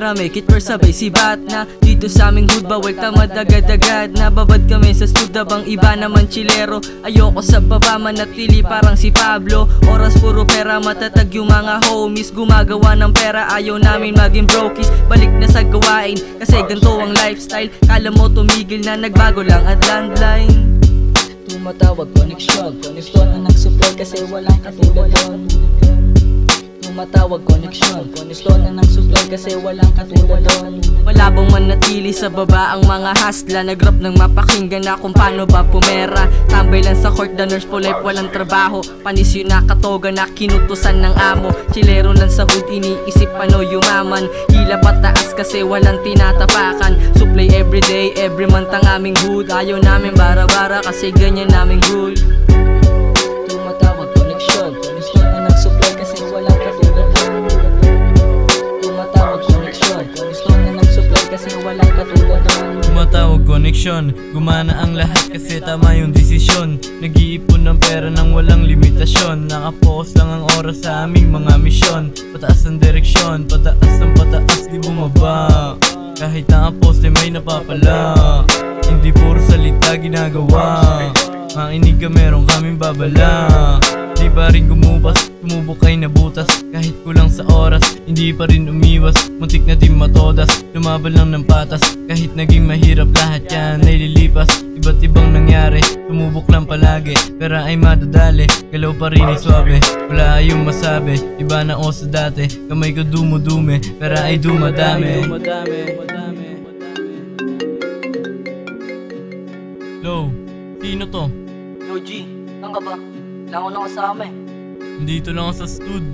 pera, make it work, sabay sibat na. Dito sa aming hood, bawal tamad agad-agad. Nababad kami sa stud, bang iba naman chilero. Ayoko sa baba, manatili parang si Pablo. Oras puro pera, matatag yung mga homies. Gumagawa ng pera, ayaw namin maging brokies. Balik na sa gawain, kasi ganito ang lifestyle. Kala mo tumigil na, nagbago lang at landline. Tumatawag koneksyon, koneksyon na nag-supply kasi walang katulad doon. Tumatawag koneksyon, koneksyon na nag-supply kasi walang katulad doon. Malabong manatili sa baba ang mga hasla. Nag-rap ng mapakinggan na kung paano ba pumera. Tambay lang sa court, the nurse for life, walang trabaho. Panis yun nakatoga na kinutusan ng amo. Chilero lang sa hood, iniisip paano yumaman. Hila pataas kasi walang tinatapakan. Supply everyday, every month ang aming hood. Ayaw namin bara-bara kasi ganyan naming rule. Tumatawag koneksyon, koneksyon na nag-supply kasi walang katulad doon. Tumatawag koneksyon, koneksyon na nag-supply kasi walang katulad doon. Tumatawag koneksyon, gumana ang lahat kasi tama yung desisyon. Nag-iipon ng pera nang walang limitasyon. Nakapokus lang ang oras sa aming mga misyon. Pataas ang direksyon, pataas ang pataas, di bumaba. Kahit nakaposte may napapala. Hindi puro salita ginagawa. Makinig ka, meron kaming babala. Di pa rin tumubok ay nabutas. Kahit kulang sa oras, hindi pa rin umiwas. Muntik na din matodas, lumaban lang ng patas. Kahit naging mahirap lahat yan ay lilipas. Iba't ibang nangyari, tumubok lang palagi. Pera ay madadali, galaw pa rin ay swabe. Wala ayong masabi, iba na o sa dati. Kamay ko dumudume, pera ay dumadami. Low, sino to? Yo G, saan ka ba? Wala ko na kasama eh. Nandito lang ako sa stud.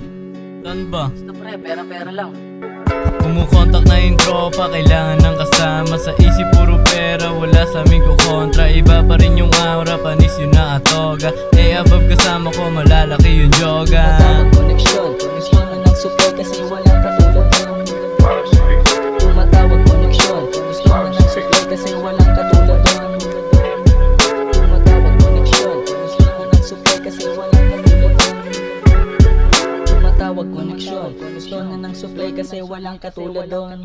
Saan ba? Basta pre, pera-pera lang. Kumukontak na yung tropa, kailangan ng kasama. Sa isip puro pera, wala sa aming kukontra. Iba pa rin yung aura, panis yun na atoga. Eh above kasama ko, malalaki yung joga. Tumatawag koneksyon, koneksyon na nag-supply kasi walang katulad doon. Tumatawag koneksyon, koneksyon na nag-supply kasi walang katulad doon. Tumatawag koneksyon, koneksyon na nag-supply kasi walang katulad doon. Tumatawag koneksyon, koneksyon na nag-supply kasi walang katulad doon.